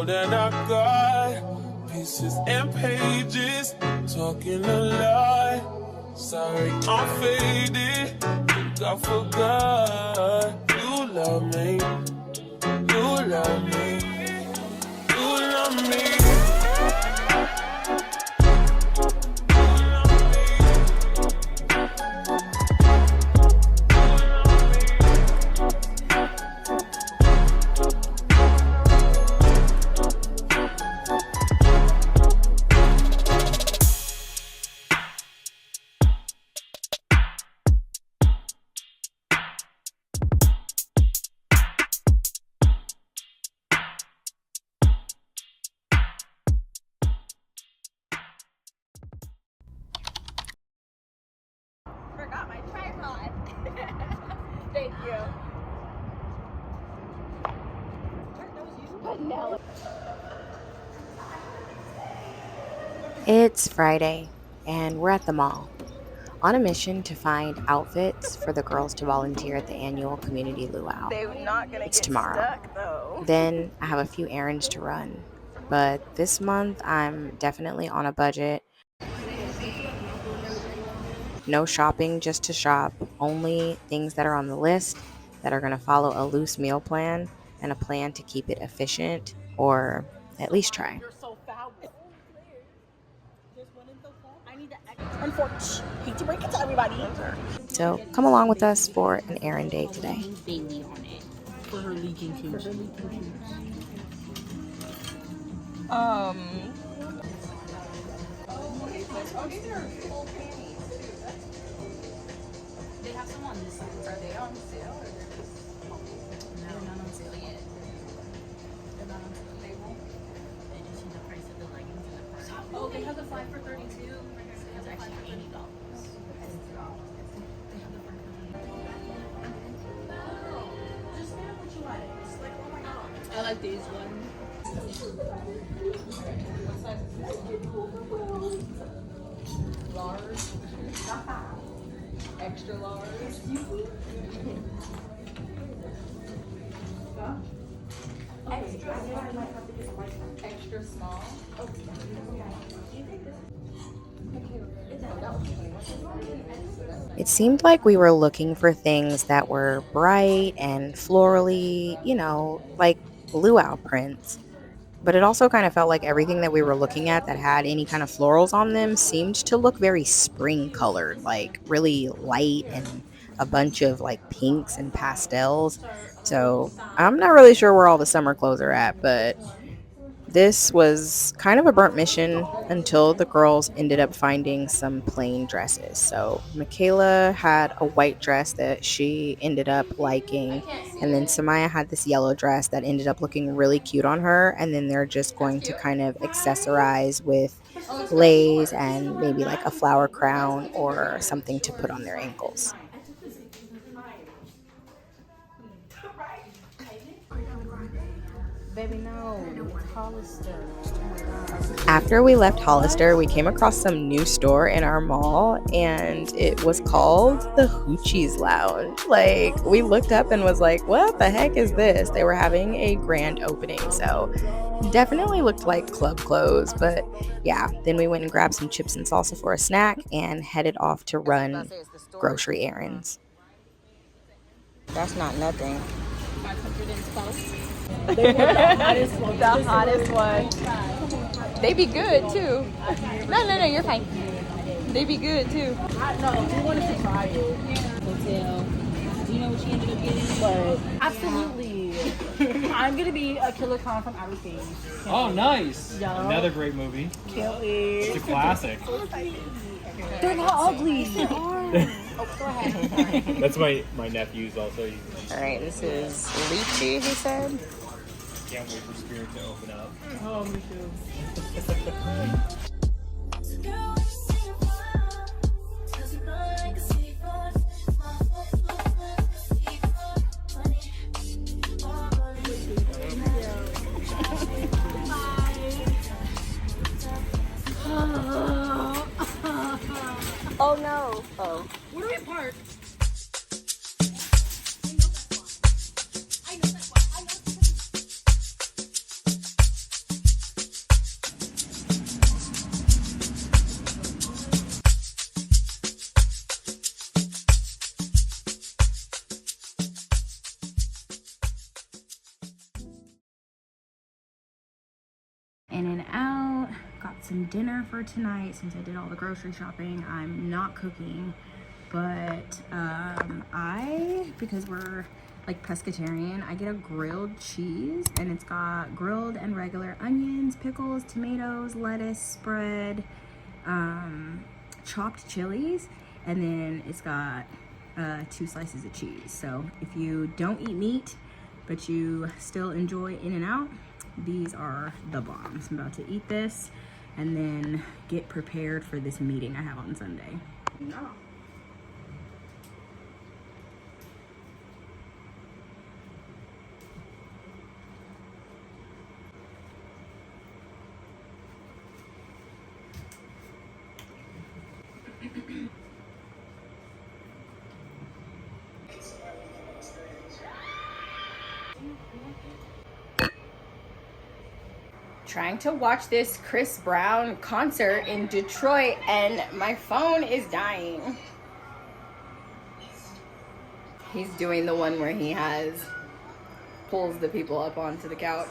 all that I got. Pieces and pages, talking a lot. Sorry, I'm faded. Think I forgot. You love me. You love me. You love me. Forgot my tripod. Thank you. It's Friday, and we're at the mall on a mission to find outfits for the girls to volunteer at the annual community luau. They're not gonna It's get tomorrow. stuck though. Then I have a few errands to run, but this month I'm definitely on a budget. No shopping just to shop, only things that are on the list that are going to follow a loose meal plan and a plan to keep it efficient, or at least try. You're so foul. Unfortunately, hate to break it to everybody. So come along with us for an errand day today. Bailey on it for her leaking cooch. They have some on this side. Are they on sale or they're just? No, they're not on sale yet. They're not on sale. They won't. They just see the price of the leggings and the price. Oh, they have the 5 for $32. It's actually $80. They have the 5 for $32. Just now what you like. It's like, oh my god. I like these ones. What size is this? Large. Extra large. Extra small. It seemed like we were looking for things that were bright and florally, like luau prints. But it also kind of felt like everything that we were looking at that had any kind of florals on them seemed to look very spring colored, like really light and a bunch of like pinks and pastels. So I'm not really sure where all the summer clothes are at, but this was kind of a burnt mission until the girls ended up finding some plain dresses. So Michaela had a white dress that she ended up liking, and then Samaya had this yellow dress that ended up looking really cute on her, and then they're just going to kind of accessorize with lace and maybe like a flower crown or something to put on their ankles. Baby, no. Hollister. After we left Hollister, we came across some new store in our mall, and it was called the Hoochies Lounge. Like, we looked up and was like, what the heck is this? They were having a grand opening, so definitely looked like club clothes. But yeah, then we went and grabbed some chips and salsa for a snack and headed off to run grocery errands. That's not nothing. 512. They were the hottest one. They be good too. No, you're fine. They be good too. No, we wanted to try it. Hotel. Do you know what she ended up getting? What? Absolutely. I'm gonna be a killer clown from Outer Space. Oh, nice. Yeah. Another great movie. Can't wait. It's a classic. They're not ugly. They are. Oh, go ahead. That's my nephew's also. Alright, this is lychee, he said. Can't wait for Spirit to open up. Oh, me too. Oh no. Oh. Where do we park? dinner for tonight since I did all the grocery shopping. I'm not cooking, but because we're like pescatarian, I get a grilled cheese, and it's got grilled and regular onions, pickles, tomatoes, lettuce, spread, chopped chilies, and then it's got 2 slices of cheese. So if you don't eat meat but you still enjoy In-N-Out, these are the bombs. I'm about to eat this and then get prepared for this meeting I have on Sunday. No. Trying to watch this Chris Brown concert in Detroit, and my phone is dying. He's doing the one where he pulls the people up onto the couch.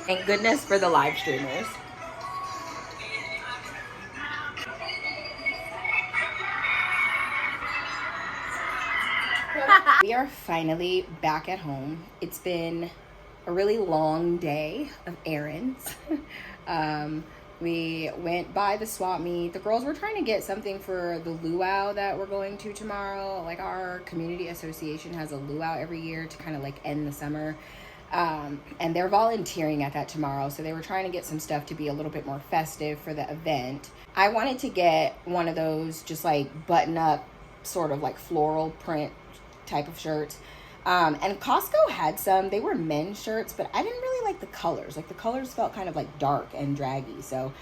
Thank goodness for the live streamers. We are finally back at home. It's been a really long day of errands. We went by the swap meet. The girls were trying to get something for the luau that we're going to tomorrow. Like, our community association has a luau every year to kind of like end the summer. And they're volunteering at that tomorrow. So they were trying to get some stuff to be a little bit more festive for the event. I wanted to get one of those just like button up sort of like floral print type of shirts. And Costco had some. They were men's shirts, but I didn't really like the colors. Like, the colors felt kind of like dark and draggy. So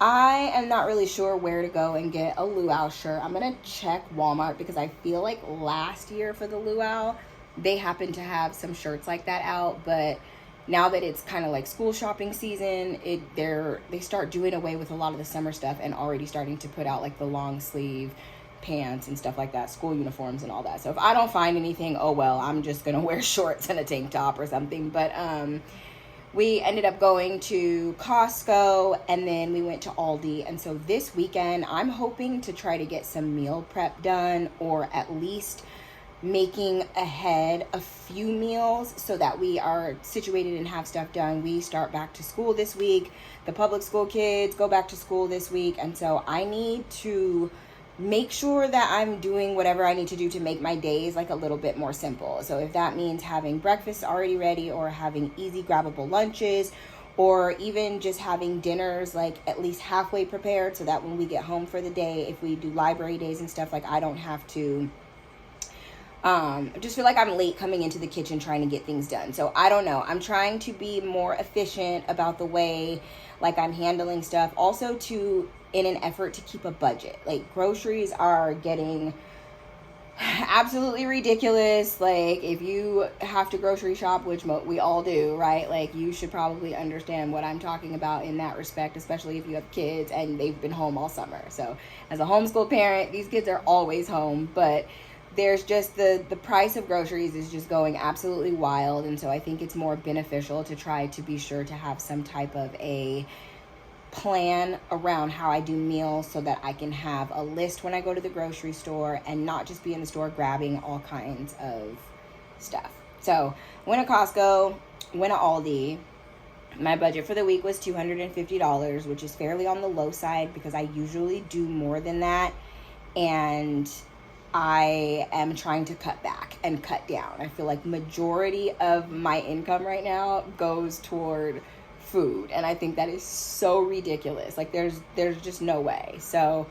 I am not really sure where to go and get a luau shirt. I'm going to check Walmart because I feel like last year for the luau, they happened to have some shirts like that out. But now that it's kind of like school shopping season, they start doing away with a lot of the summer stuff and already starting to put out like the long sleeve pants and stuff like that, school uniforms and all that. So if I don't find anything, oh well, I'm just gonna wear shorts and a tank top or something. But we ended up going to Costco, and then we went to Aldi. And so this weekend I'm hoping to try to get some meal prep done, or at least making ahead a few meals so that we are situated and have stuff done. We start back to school this week. The public school kids go back to school this week, and so I need to make sure that I'm doing whatever I need to do to make my days like a little bit more simple. So if that means having breakfast already ready, or having easy grabbable lunches, or even just having dinners like at least halfway prepared, so that when we get home for the day, if we do library days and stuff, like I don't have to just feel like I'm late coming into the kitchen trying to get things done. So I don't know. I'm trying to be more efficient about the way like I'm handling stuff. Also in an effort to keep a budget. Like, groceries are getting absolutely ridiculous. Like, if you have to grocery shop, which we all do, right? Like, you should probably understand what I'm talking about in that respect, especially if you have kids and they've been home all summer. So as a homeschool parent, these kids are always home, but there's just the price of groceries is just going absolutely wild. And so I think it's more beneficial to try to be sure to have some type of a plan around how I do meals, so that I can have a list when I go to the grocery store and not just be in the store grabbing all kinds of stuff. So went to Costco, went to Aldi. My budget for the week was $250, which is fairly on the low side because I usually do more than that, and I am trying to cut back and cut down. I feel like majority of my income right now goes toward food, and I think that is so ridiculous. Like, there's just no way. So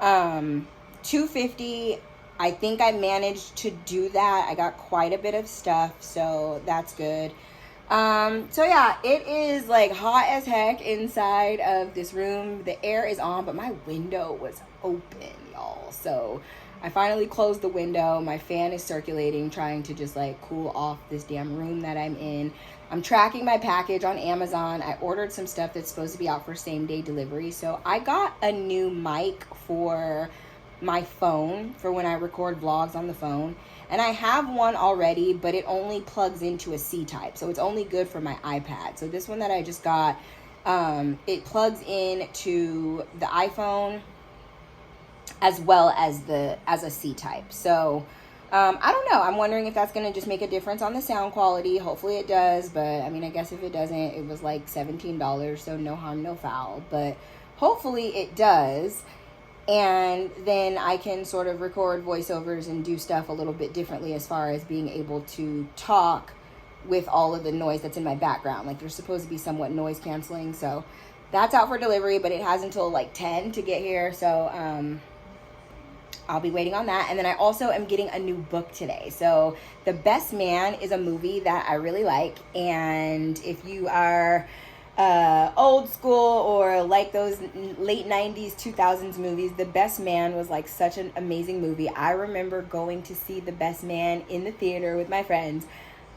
$250, I think I managed to do that. I got quite a bit of stuff, so that's good. So yeah, it is like hot as heck inside of this room. The air is on, but my window was open, y'all. So I finally closed the window. My fan is circulating, trying to just like cool off this damn room that I'm in. I'm tracking my package on Amazon. I ordered some stuff that's supposed to be out for same day delivery. So I got a new mic for my phone for when I record vlogs on the phone. And I have one already, but it only plugs into a C-type. So it's only good for my iPad. So this one that I just got, it plugs in to the iPhone as well as a C-type. So I don't know. I'm wondering if that's going to just make a difference on the sound quality. Hopefully it does. But I mean, I guess if it doesn't, it was like $17. So no harm, no foul. But hopefully it does. And then I can sort of record voiceovers and do stuff a little bit differently as far as being able to talk with all of the noise that's in my background. Like, they're supposed to be somewhat noise canceling. So that's out for delivery, but it has until like 10 to get here. So I'll be waiting on that. And then I also am getting a new book today. So The Best Man is a movie that I really like. And if you are old school or like those late 90s 2000s movies, The Best Man was like such an amazing movie. I remember going to see The Best Man in the theater with my friends.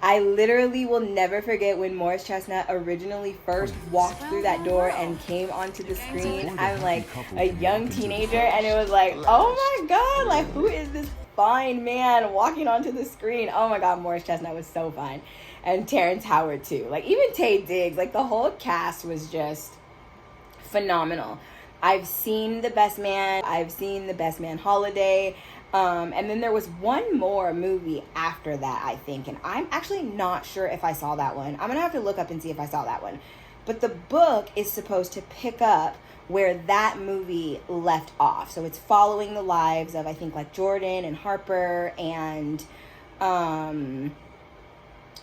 I literally will never forget when Morris Chestnut originally first walked through that door and came onto the screen. I'm like a young teenager, and it was like, oh my god, like, who is this fine man walking onto the screen? Oh my god, Morris Chestnut was so fine. And Terrence Howard too. Like, even Taye Diggs, like, the whole cast was just phenomenal. I've seen The Best Man. I've seen The Best Man Holiday. And then there was one more movie after that, I think. And I'm actually not sure if I saw that one. I'm going to have to look up and see if I saw that one. But the book is supposed to pick up where that movie left off. So it's following the lives of, I think, like, Jordan and Harper and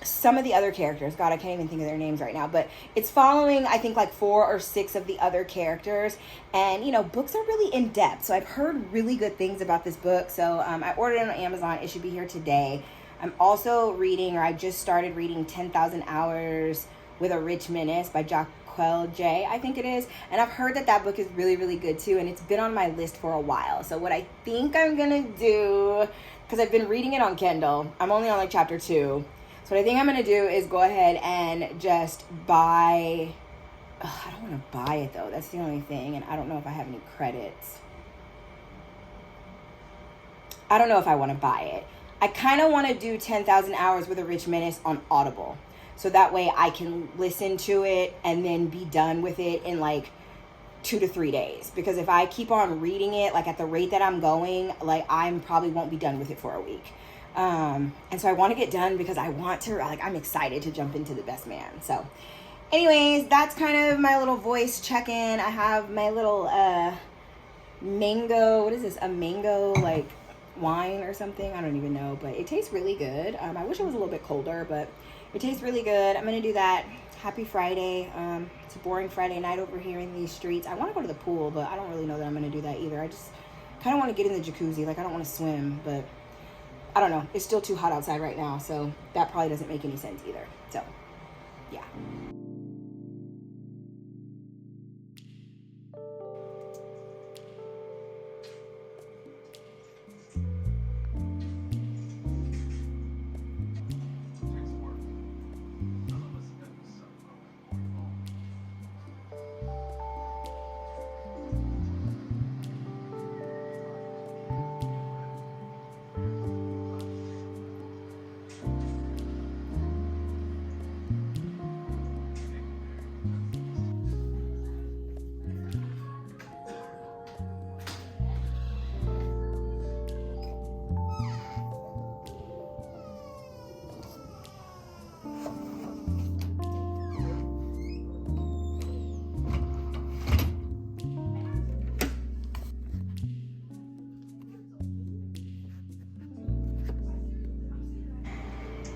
some of the other characters. God, I can't even think of their names right now. But it's following, I think, like 4 or 6 of the other characters. And, you know, books are really in-depth. So I've heard really good things about this book. So I ordered it on Amazon. It should be here today. I'm also reading, or I just started reading 10,000 Hours with a Rich Menace by Jaquel J, I think it is. And I've heard that that book is really, really good too. And it's been on my list for a while. So what I think I'm going to do, because I've been reading it on Kindle. I'm only on like chapter 2. So what I think I'm going to do is go ahead and just buy... I don't want to buy it, though. That's the only thing. And I don't know if I have any credits. I don't know if I want to buy it. I kind of want to do 10,000 Hours with a Rich Menace on Audible. So that way I can listen to it and then be done with it in like 2 to 3 days. Because if I keep on reading it, like at the rate that I'm going, like I probably won't be done with it for a week. And so I want to get done because I want to, like, I'm excited to jump into The Best Man. So anyways, that's kind of my little voice check-in. I have my little mango, what is this? A mango like wine or something? I don't even know, but it tastes really good. I wish it was a little bit colder, but it tastes really good. I'm going to do that. Happy Friday. It's a boring Friday night over here in these streets. I want to go to the pool, but I don't really know that I'm going to do that either. I just kind of want to get in the jacuzzi. Like, I don't want to swim, but I don't know. It's still too hot outside right now, so that probably doesn't make any sense either. So, yeah.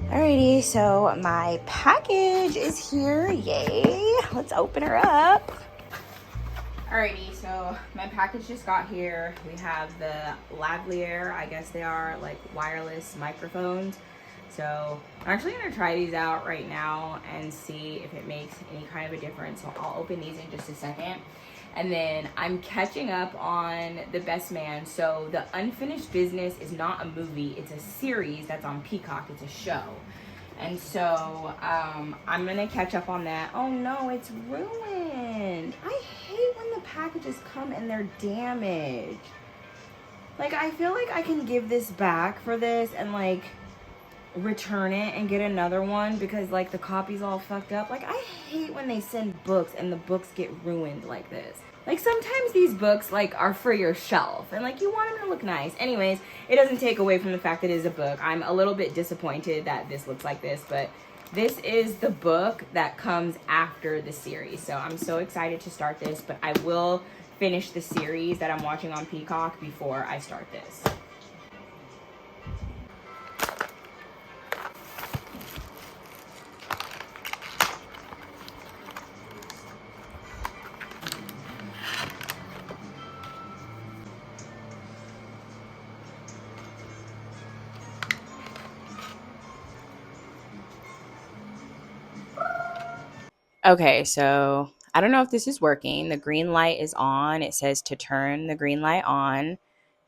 Alrighty, so my package is here. Yay! Let's open her up. Alrighty, so my package just got here. We have the lavalier, I guess they are like wireless microphones. So I'm actually gonna try these out right now and see if it makes any kind of a difference. So I'll open these in just a second. And then I'm catching up on The Best Man. So The Unfinished Business is not a movie, it's a series that's on Peacock. It's a show. And so I'm gonna catch up on that. Oh no, it's ruined. I hate when the packages come and they're damaged. Like, I feel like I can give this back for this and, like, return it and get another one because, like, the copy's all fucked up. Like, I hate when they send books and the books get ruined like this. Like, sometimes these books, like, are for your shelf and, like, you want them to look nice. Anyways, it doesn't take away from the fact that it is a book. I'm a little bit disappointed that this looks like this, but this is the book that comes after the series. So I'm so excited to start this, but I will finish the series that I'm watching on Peacock before I start this. Okay, so I don't know if this is working. The green light is on. It says to turn the green light on.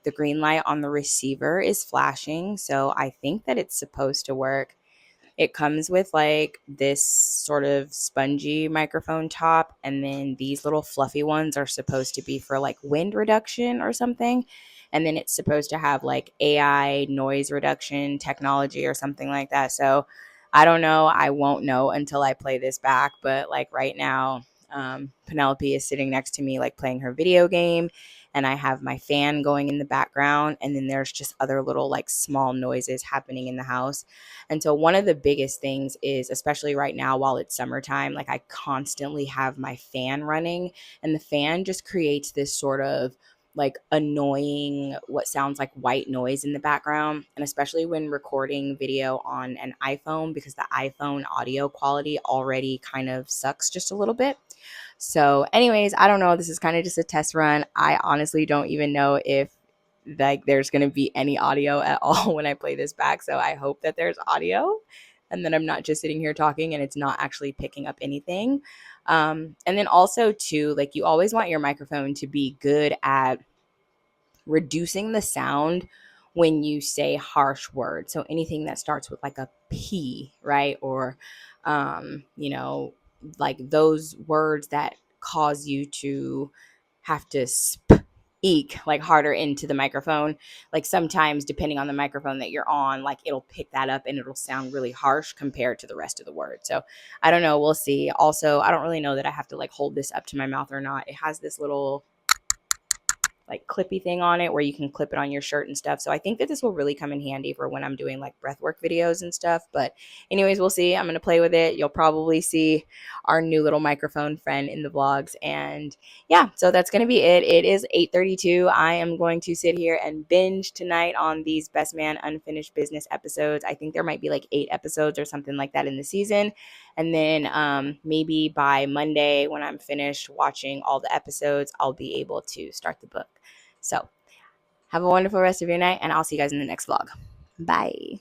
The green light on the receiver is flashing, so I think that it's supposed to work. It comes with like this sort of spongy microphone top, and then these little fluffy ones are supposed to be for like wind reduction or something. And then it's supposed to have like AI noise reduction technology or something like that. So I don't know. I won't know until I play this back. But like right now, Penelope is sitting next to me, like playing her video game, and I have my fan going in the background. And then there's just other little like small noises happening in the house. And so one of the biggest things is, especially right now while it's summertime, like I constantly have my fan running, and the fan just creates this sort of like annoying, what sounds like white noise in the background. And especially when recording video on an iPhone, because the iPhone audio quality already kind of sucks just a little bit. So anyways, I don't know. This is kind of just a test run. I honestly don't even know if like there's going to be any audio at all when I play this back. So I hope that there's audio and that I'm not just sitting here talking and it's not actually picking up anything. And then also too, like you always want your microphone to be good at reducing the sound when you say harsh words. So anything that starts with like a P, right? Or, you know, like those words that cause you to have to speak like harder into the microphone. Like sometimes, depending on the microphone that you're on, like it'll pick that up and it'll sound really harsh compared to the rest of the word. So I don't know. We'll see. Also, I don't really know that I have to like hold this up to my mouth or not. It has this little like clippy thing on it where you can clip it on your shirt and stuff. So I think that this will really come in handy for when I'm doing like breathwork videos and stuff. But anyways, we'll see. I'm going to play with it. You'll probably see our new little microphone friend in the vlogs. And yeah, so that's going to be it. It is 8:32. I am going to sit here and binge tonight on these Best Man Unfinished Business episodes. I think there might be like 8 episodes or something like that in the season. And then maybe by Monday when I'm finished watching all the episodes, I'll be able to start the book. So have a wonderful rest of your night, and I'll see you guys in the next vlog. Bye.